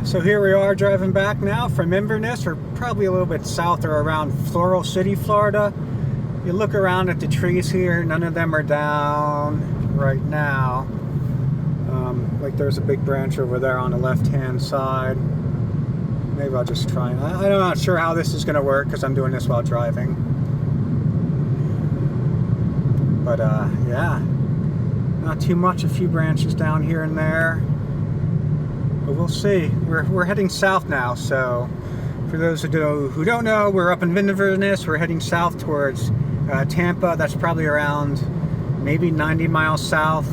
So here we are driving back now from Inverness. We're probably a little bit south or around Floral City, Florida. You look around at the trees here, none of them are down right now. Like there's a big branch over there on the left-hand side. Maybe I'll just try. I'm not sure how this is going to work because I'm doing this while driving. But yeah, not too much. A few branches down here and there. But we'll see. We're heading south now, so for those who don't know, we're up in Inverness. We're heading south towards Tampa. That's probably around maybe 90 miles south.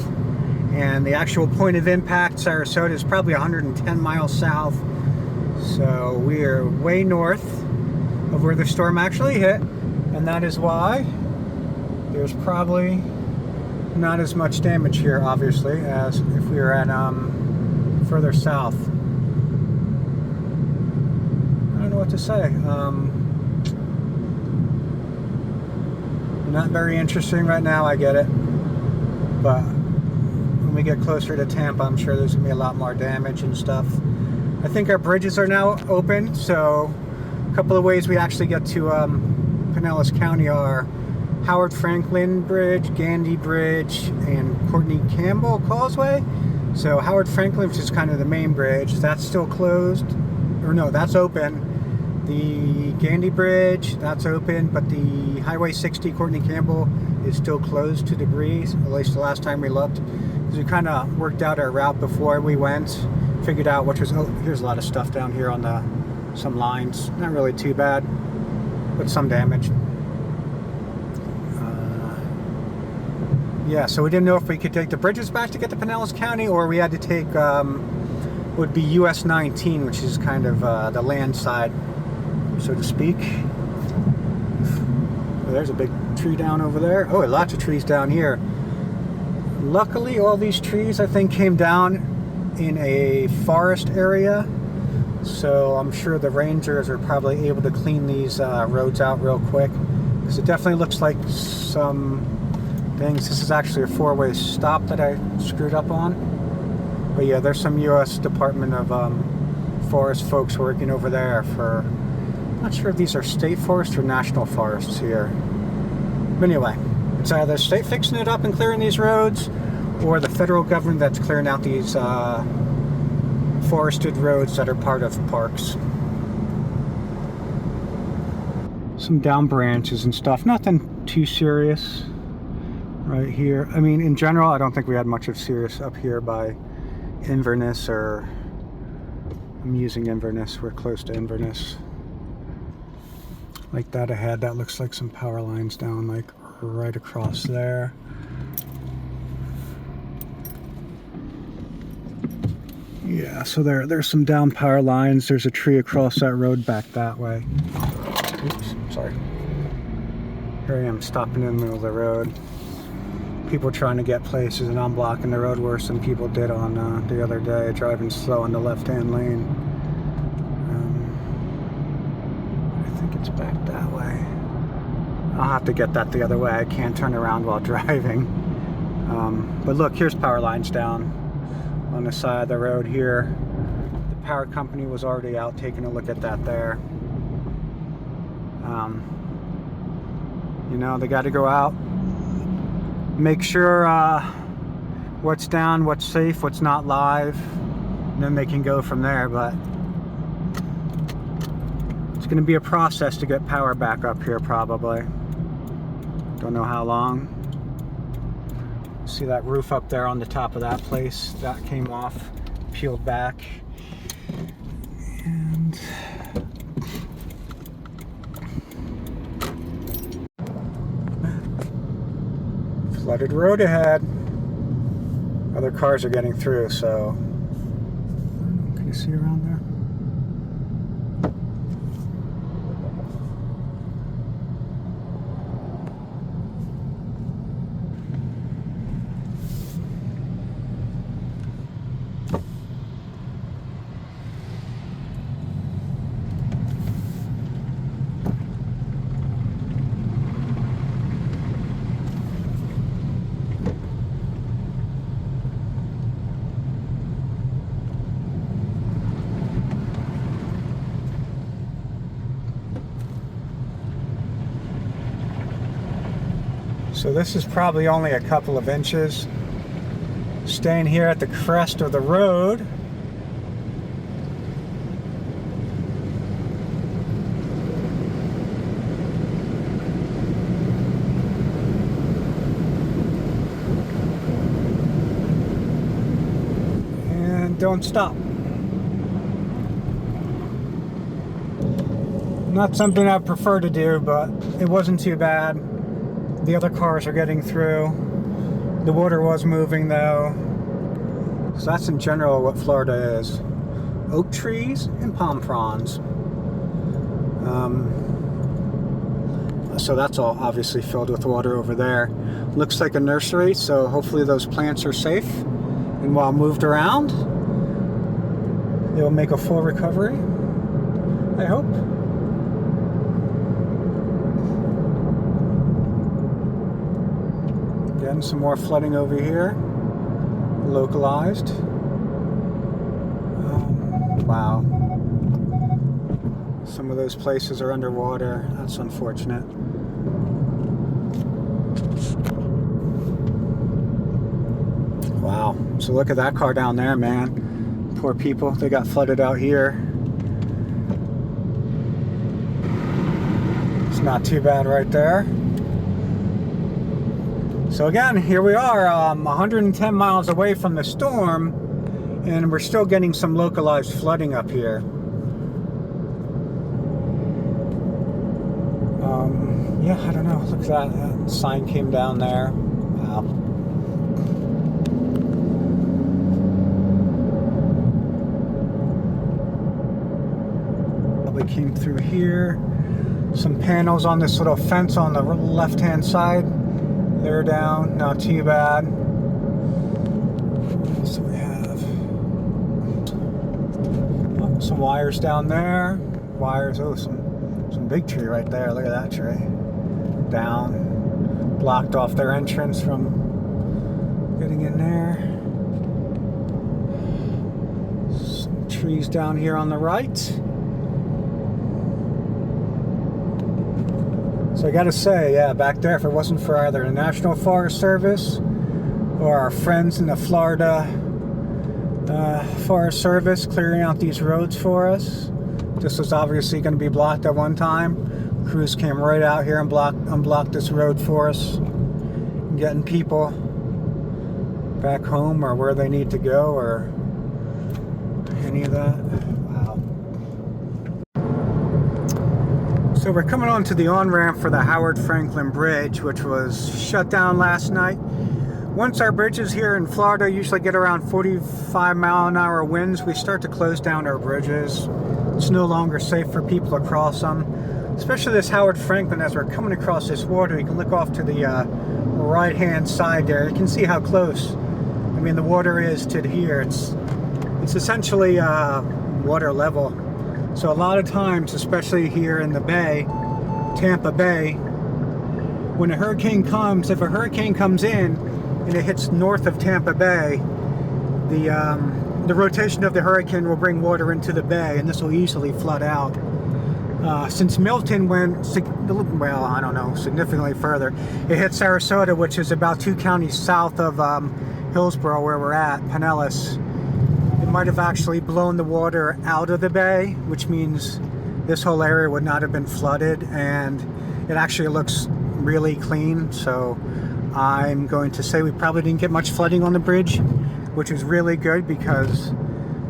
And the actual point of impact, Sarasota, is probably 110 miles south. So we're way north of where the storm actually hit. And that is why there's probably not as much damage here, obviously, as if we were at further south. I don't know what to say. Not very interesting right now, I get it. But when we get closer to Tampa, I'm sure there's going to be a lot more damage and stuff. I think our bridges are now open, so a couple of ways we actually get to Pinellas County are Howard Franklin Bridge, Gandy Bridge, and Courtney Campbell Causeway. So Howard Franklin, which is kind of the main bridge, that's still closed. Or no, that's open. The Gandy Bridge, that's open, but the Highway 60 Courtney Campbell is still closed to debris, at least the last time we looked. Because we kind of worked out our route before we went, figured out which was, oh, here's a lot of stuff down here on some lines. Not really too bad, but some damage. Yeah, so we didn't know if we could take the bridges back to get to Pinellas County, or we had to take, would be US 19, which is kind of the land side, so to speak. Oh, there's a big tree down over there. Oh, lots of trees down here. Luckily, all these trees, I think, came down in a forest area, so I'm sure the rangers are probably able to clean these roads out real quick, because it definitely looks like some things. This is actually a four-way stop that I screwed up on. But yeah, there's some U.S. Department of Forest folks working over there for, I'm not sure if these are state forests or national forests here. But anyway, it's either state fixing it up and clearing these roads, or the federal government that's clearing out these forested roads that are part of parks. Some down branches and stuff, nothing too serious. Right here. I mean, in general, I don't think we had much of serious up here by Inverness, or I'm using Inverness. We're close to Inverness. Like that ahead, that looks like some power lines down like right across there. Yeah, so there's some down power lines. There's a tree across that road back that way. Oops, sorry. Here I am stopping in the middle of the road. People trying to get places, and I'm blocking the road worse than people did on the other day, driving slow in the left-hand lane. I think it's back that way. I'll have to get that the other way. I can't turn around while driving. But look, here's power lines down on the side of the road here. The power company was already out taking a look at that there. You know, they got to go out, make sure what's down, what's safe, what's not live, and then they can go from there. But it's going to be a process to get power back up here, probably. Don't know how long. See that roof up there on the top of that place? That came off, peeled back. And flooded road ahead. Other cars are getting through, so can you see around there? So this is probably only a couple of inches. Staying here at the crest of the road. And don't stop. Not something I prefer to do, but it wasn't too bad. The other cars are getting through. The water was moving though. So that's in general what Florida is. Oak trees and palm fronds. So that's all obviously filled with water over there. Looks like a nursery, so hopefully those plants are safe. And while moved around, they will make a full recovery, I hope. Getting some more flooding over here, localized. Wow. Some of those places are underwater. That's unfortunate. Wow. So look at that car down there, man. Poor people. They got flooded out here. It's not too bad right there. So again, here we are, 110 miles away from the storm, and we're still getting some localized flooding up here. Yeah, I don't know. Look at that. That sign came down there. Wow. Probably came through here. Some panels on this little fence on the left-hand side. They're down, not too bad. What else do we have? Oh, some wires down there. Wires, oh, some big tree right there. Look at that tree. Down. Blocked off their entrance from getting in there. Some trees down here on the right. So I gotta say, yeah, back there, if it wasn't for either the National Forest Service or our friends in the Florida Forest Service clearing out these roads for us, this was obviously going to be blocked at one time. Crews came right out here and unblocked this road for us, getting people back home or where they need to go or any of that. Wow. So we're coming on to the on-ramp for the Howard Franklin Bridge, which was shut down last night. Once our bridges here in Florida usually get around 45-mile-an-hour winds, we start to close down our bridges. It's no longer safe for people to cross them. Especially this Howard Franklin, as we're coming across this water, you can look off to the right-hand side there. You can see how close, I mean, the water is to here. It's essentially water level. So a lot of times, especially here in the Bay, Tampa Bay, when a hurricane comes, if a hurricane comes in and it hits north of Tampa Bay, the rotation of the hurricane will bring water into the bay, and this will easily flood out. Since Milton went, well, I don't know, significantly further, it hit Sarasota, which is about 2 counties south of Hillsborough, where we're at, Pinellas. It might have actually blown the water out of the bay, which means this whole area would not have been flooded, and it actually looks really clean. So I'm going to say we probably didn't get much flooding on the bridge, which is really good, because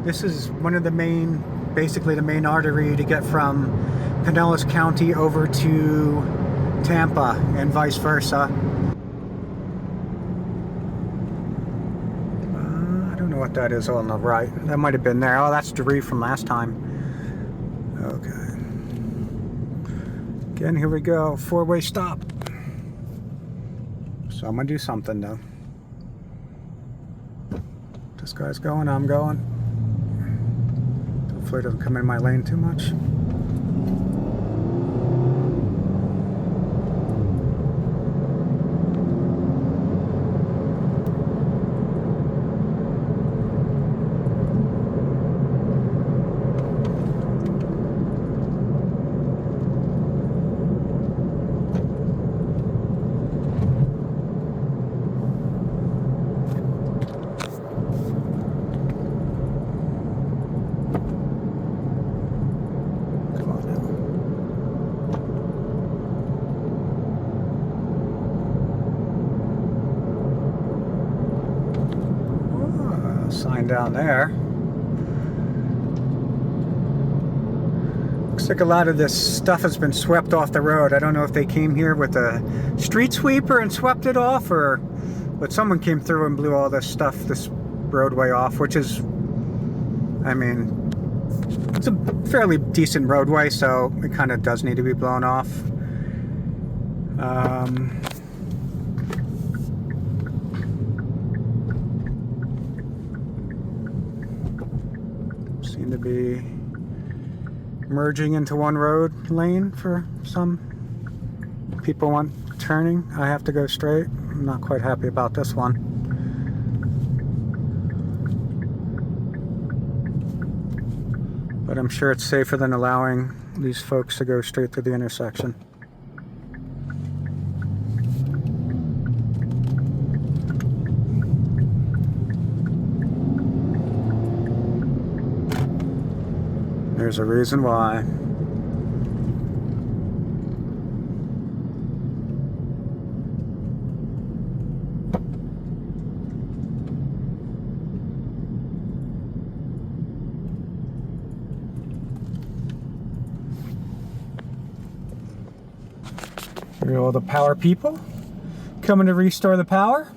this is one of the main, basically the main artery to get from Pinellas County over to Tampa and vice versa. I don't know what that is on the right. That might have been there. Oh, that's debris from last time. Okay. Again, here we go. 4-way stop. So I'm gonna do something though. This guy's going, I'm going. Hopefully it doesn't come in my lane too much. down there. Looks like a lot of this stuff has been swept off the road. I don't know if they came here with a street sweeper and swept it off, but someone came through and blew all this stuff, this roadway off, which is, I mean, it's a fairly decent roadway, so it kind of does need to be blown off. Seem to be merging into one road lane for some people want turning. I have to go straight. I'm not quite happy about this one. But I'm sure it's safer than allowing these folks to go straight through the intersection. There's a reason why. Here are all the power people coming to restore the power.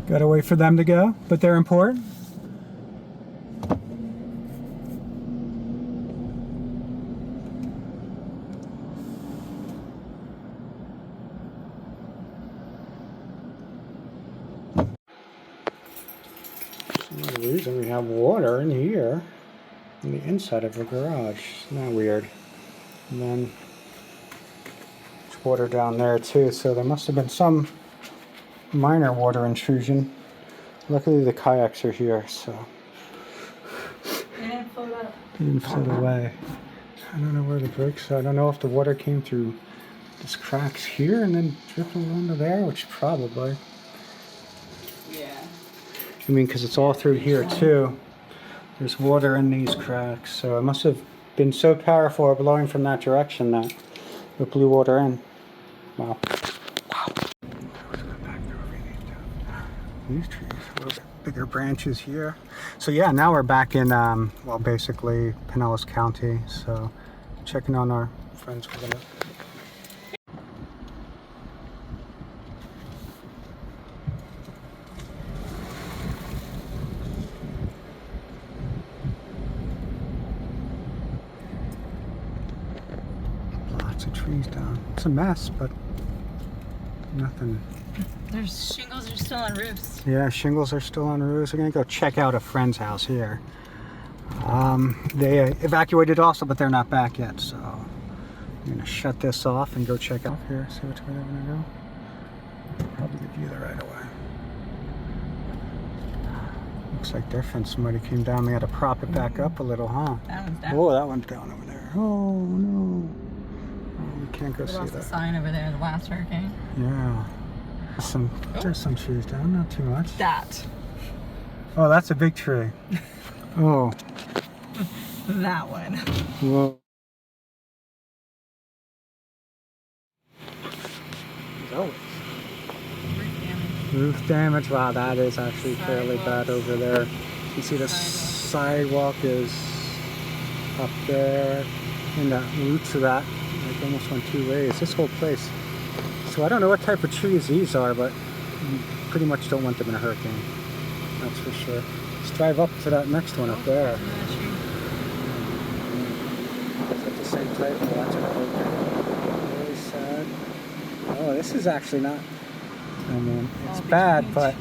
Gotta wait for them to go, but they're important. For some reason we have water in here, in the inside of a garage. Isn't that weird? And then there's water down there too, so there must have been some minor water intrusion. Luckily the kayaks are here, so They didn't float up. they didn't float away. I don't know where the brakes are. I don't know if the water came through these cracks here and then dribbled onto there, which probably. Yeah. I mean, because it's all through here too. There's water in these cracks, so it must have been so powerful or blowing from that direction that it blew water in. Wow. These trees, a little bit bigger branches here. So yeah, now we're back in, well, basically Pinellas County. So checking on our friends. We're gonna... Lots of trees down. It's a mess, but nothing. There's shingles are still on roofs. Yeah, shingles are still on roofs. We're gonna go check out a friend's house here. They evacuated also, but they're not back yet. So I'm gonna shut this off and go check out here. See which way they're gonna go. Probably give you the right away. Looks like different. Somebody came down. They had to prop it back up a little, huh? That one's down. Oh, that one's down over there. Oh no. Oh, we can't go see that. The sign over there, the last hurricane. Yeah. There's some trees down, not too much. That. Oh, that's a big tree. Oh. That one. Whoa. Oh. Roof damage. Wow, that is actually fairly bad over there. You see the sidewalk is up there, and the roots of that like almost went two ways. This whole place. So I don't know what type of trees these are, but you pretty much don't want them in a hurricane. That's for sure. Let's drive up to that next one up there. Is that the same type? Oh, that's a hurricane. Really sad. Oh, this is actually not. I mean, it's bad, but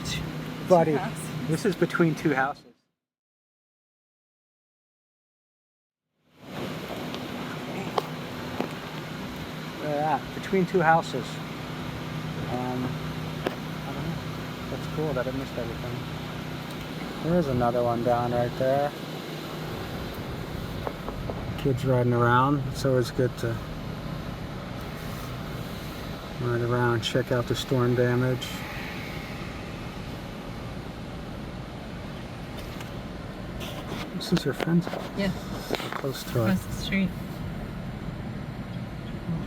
buddy, this is between two houses. Look at that, between two houses. I don't know. That's cool that I missed everything. There's another one down right there. Kids riding around. It's always good to ride around, check out the storm damage. this is your friend's house? Yeah. We're close to it. Across the street.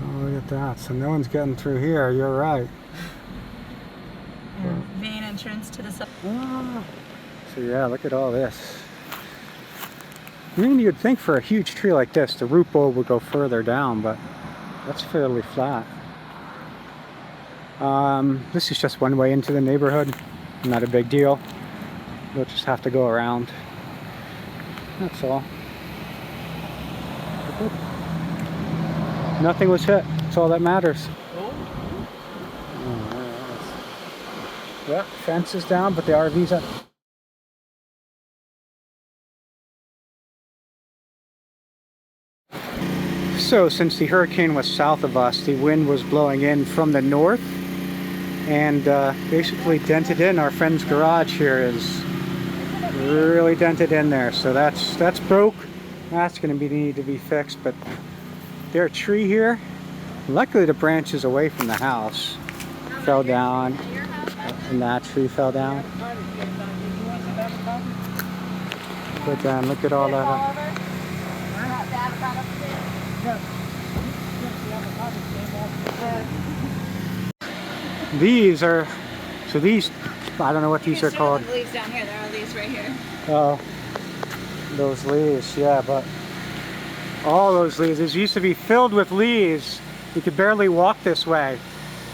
Oh, look at that. So no one's getting through here. You're right. And main entrance to the sub. Ah. So yeah, look at all this. I mean, you'd think for a huge tree like this, the root ball would go further down, but that's fairly flat. This is just one way into the neighborhood. Not a big deal. We'll just have to go around. That's all. Nothing was hit. That's all that matters. Yeah, fence is down, but the RV's up. So, since the hurricane was south of us, the wind was blowing in from the north and basically dented in. Our friend's garage here is really dented in there. So that's broke. That's going to need to be fixed. But their tree here, luckily the branch is away from the house, fell down, and that tree fell down. But then look at all that. These are, so these, I don't know what these are called. The leaves down here, there are leaves right here. Oh, those leaves, yeah, but all those leaves, it used to be filled with leaves. You could barely walk this way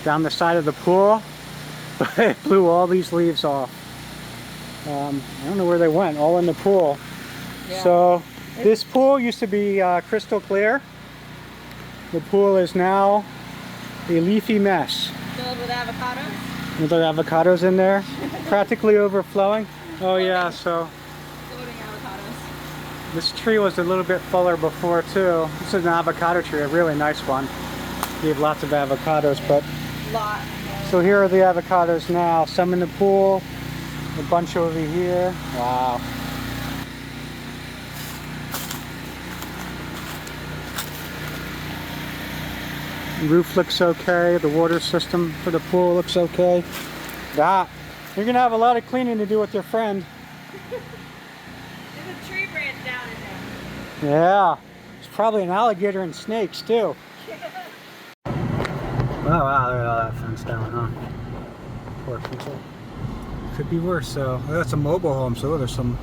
down the side of the pool, but it blew all these leaves off. I don't know where they went, all in the pool. Yeah. So this pool used to be crystal clear. The pool is now a leafy mess. Filled with avocados? With our avocados in there, practically overflowing. Oh yeah, so Floating avocados. this tree was a little bit fuller before too. This is an avocado tree, a really nice one. Gave lots of avocados, but Lot. so here are the avocados now. Some in the pool, a bunch over here. Wow. The roof looks okay. The water system for the pool looks okay. You're gonna have a lot of cleaning to do with your friend. There's a tree branch down in there. Yeah. There's probably an alligator and snakes too. Oh wow, look at all that fence down, huh? Poor people. Could be worse. So that's a mobile home, so there's some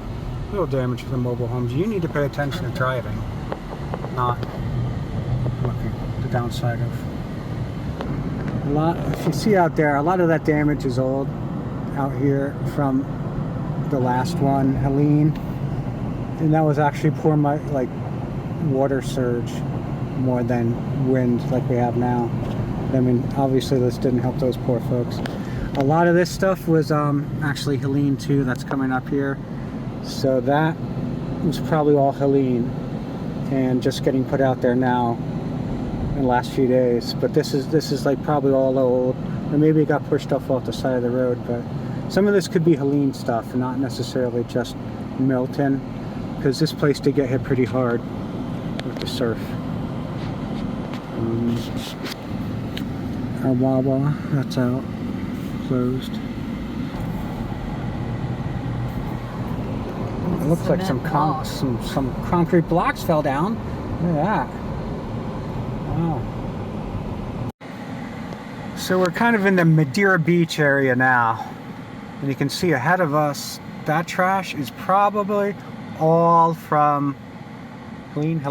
little damage to the mobile homes. You need to pay attention to driving, not looking the downside of a lot. If you see out there, a lot of that damage is old out here from the last one, Helene, and that was actually poor like water surge more than wind like we have now. I mean, obviously this didn't help those poor folks. A lot of this stuff was actually Helene too. That's coming up here, so that was probably all Helene and just getting put out there now in the last few days. But this is like probably all old, or maybe it got pushed off the side of the road. But some of this could be Helene stuff, and not necessarily just Milton, because this place did get hit pretty hard with the surf. Our Wawa, that's out, closed. It looks like some concrete blocks fell down. Look at that. Wow. So we're kind of in the Madeira Beach area now, and you can see ahead of us that trash is probably all from Helene.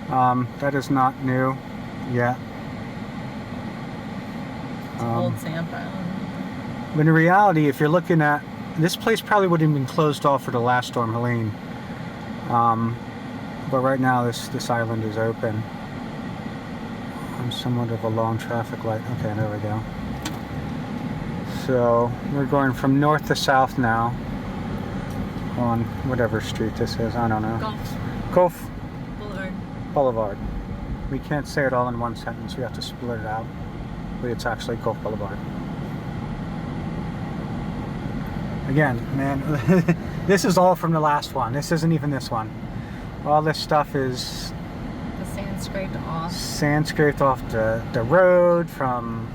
That is not new yet. Old Tampa. But in reality, if you're looking at this place, probably would have been closed off for the last storm, Helene. But right now, this island is open. I'm somewhat of a long traffic light. Okay, there we go. So we're going from north to south now on whatever street this is. I don't know. Gulf Boulevard. We can't say it all in one sentence. We have to split it out. But it's actually Gulf Boulevard. Again, man, this is all from the last one. This isn't even this one. All this stuff is the sand scraped off. Sand scraped off the road, from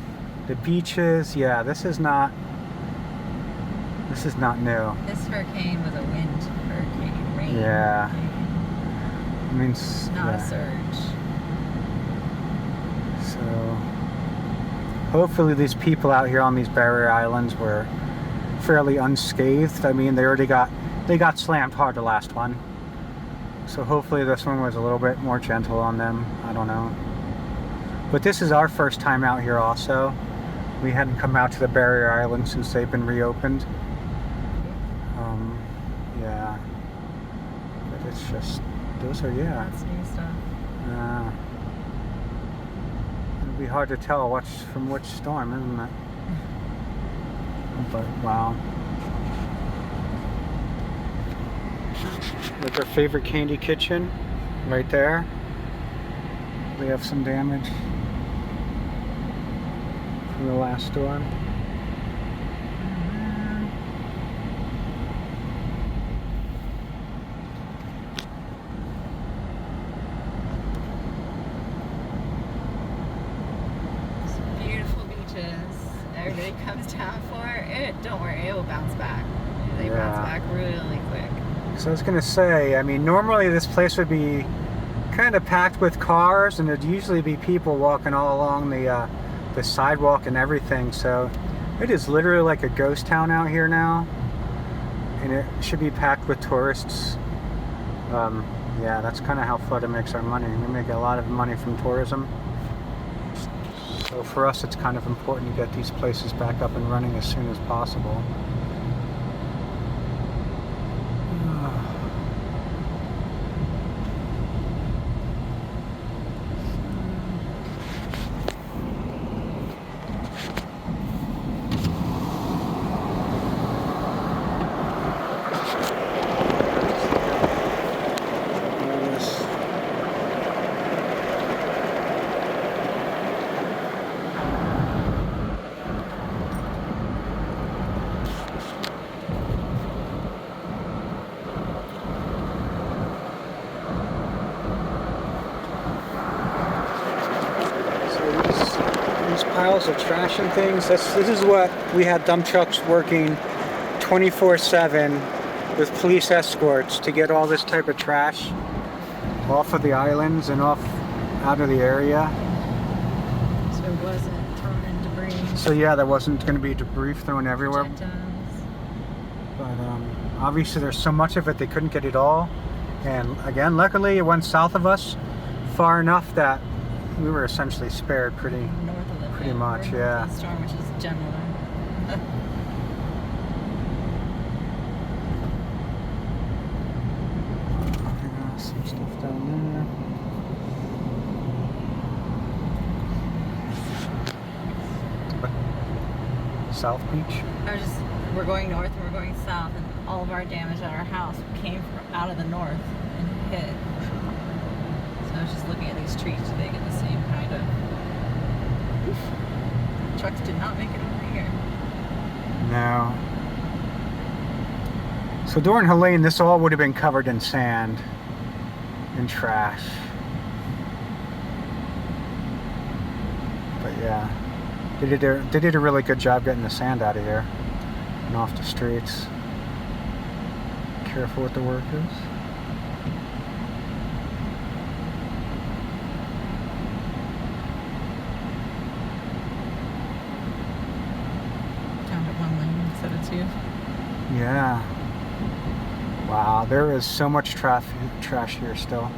the beaches. Yeah, this is not This is not new. This hurricane was a wind hurricane, rain. Yeah. hurricane. I mean, Not yeah. a surge. So hopefully these people out here on these barrier islands were fairly unscathed. I mean, they got slammed hard the last one. So hopefully this one was a little bit more gentle on them. I don't know. But this is our first time out here also. We hadn't come out to the barrier island since they've been reopened. Yeah. But it's just, those are, yeah. That's new stuff. It'll be hard to tell from which storm, isn't it? But wow. Like our favorite candy kitchen, right there. We have some damage from the last storm. Beautiful beaches. Everybody comes down for it. Don't worry, it will bounce back. They bounce back really quick. So I was gonna say, I mean, normally this place would be kind of packed with cars, and there'd usually be people walking all along the sidewalk and everything. So it is literally like a ghost town out here now, and it should be packed with tourists. Yeah, that's kind of how Florida makes our money. We make a lot of money from tourism. So for us, it's kind of important to get these places back up and running as soon as possible. Piles of trash and things. This is what we had dump trucks working 24/7 with police escorts to get all this type of trash off of the islands and out of the area. So it wasn't thrown in debris. So yeah, there wasn't going to be debris thrown everywhere. Projectiles. But obviously there's so much of it they couldn't get it all. And again, luckily it went south of us far enough that we were essentially spared pretty much, yeah. Storm, which is gentler. Some stuff down there. South Beach. We're going north and we're going south, and all of our damage at our house came from out of the north and hit. So I was just looking at these trees. Do they get the same kind of? Trucks did not make it over here. No. So during Helene, this all would have been covered in sand and trash. But yeah, they did a really good job getting the sand out of here and off the streets. Careful with the workers. Yeah. Wow, there is so much trash here still.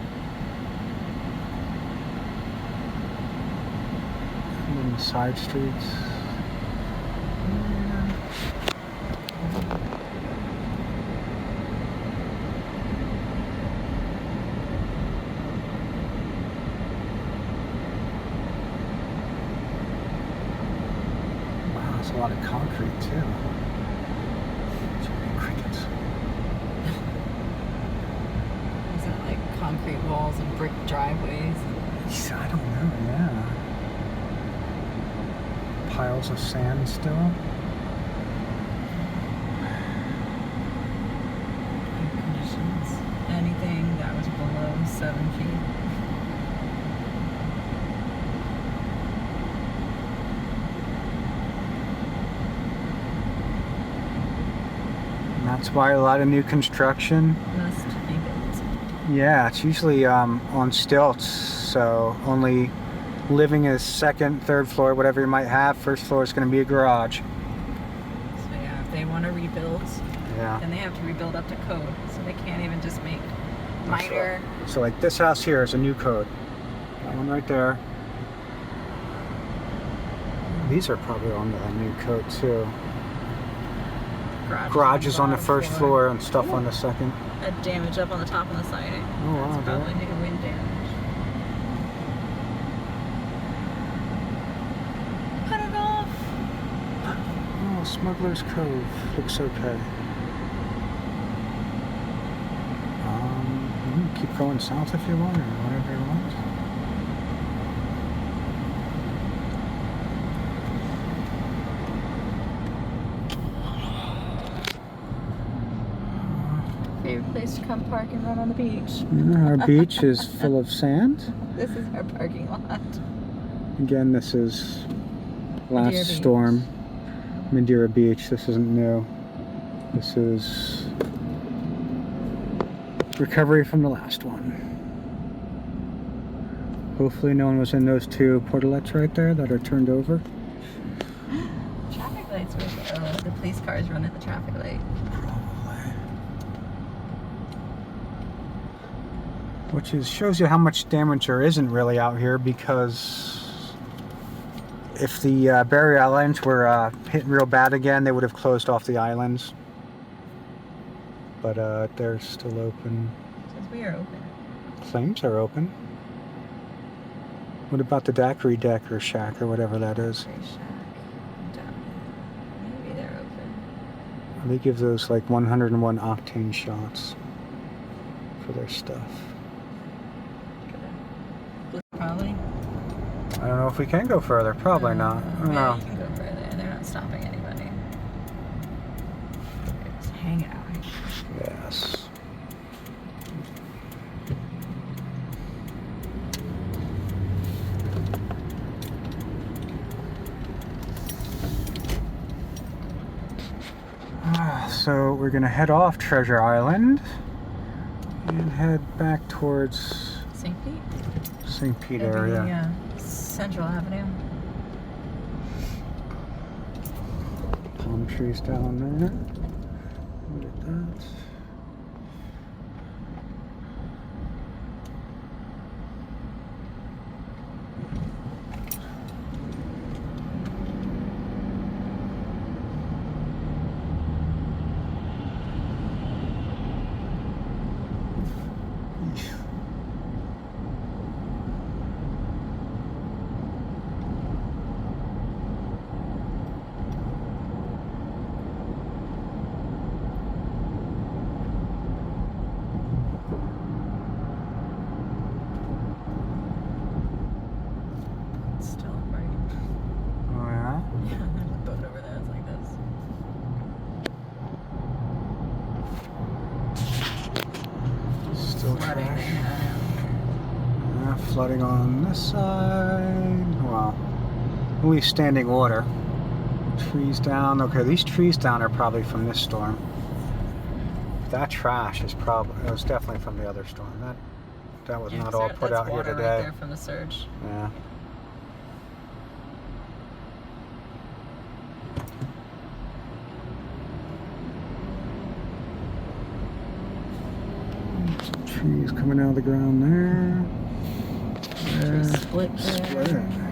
And then the side streets. Wow, there's a lot of concrete too. Concrete walls and brick driveways. I don't know, yeah. Piles of sand still. Conditions. Anything that was below 7 feet. That's why a lot of new construction. Must be built. Yeah, it's usually on stilts, so only living is second, third floor, whatever you might have. First floor is going to be a garage. So yeah, if they want to rebuild, Yeah. then they have to rebuild up to code. So they can't even just make minor. So like this house here is a new code. That one right there. These are probably on the new code too. Garages on the first floor and stuff on the second. Had damage up on the top and the siding. Oh wow. That's probably due to wind damage. Cut it off. Oh, Smuggler's Cove looks okay. You can keep going south if you want, or whatever you want. Favorite place to come park and run on the beach. Our beach is full of sand. This is our parking lot. Again, this is Madeira last Beach. storm. Madeira Beach. This isn't new. This is recovery from the last one. Hopefully no one was in those two portalets right there that are turned over. Traffic lights were the police cars run at the traffic light. Probably. Which shows you how much damage there isn't really out here, because if the barrier islands were hit real bad again, they would have closed off the islands. But they're still open. Since we are open. Claims are open. What about the daiquiri deck or shack or whatever that is? Very shack. Maybe they're open. They give those like 101 octane shots for their stuff. Probably. I don't know if we can go further. Probably not. I don't Yeah, know. you can go further. They're not stopping anybody. They're just hanging out. Yes. So we're gonna head off Treasure Island and head back towards St. Pete? St. Pete Maybe, area. Central Avenue. Palm trees down there. Look at that. It's still right. Oh yeah? Yeah, there's a boat over there that's like this. Still Flooding. trash. Yeah. Yeah, flooding on this side. Wow. At least standing water. Trees down. Okay, these trees down are probably from this storm. That trash is probably, it was definitely from the other storm. That was not all put out here Right today. there from the surge. Yeah. Some trees coming out of the ground there. Tree split there. Split.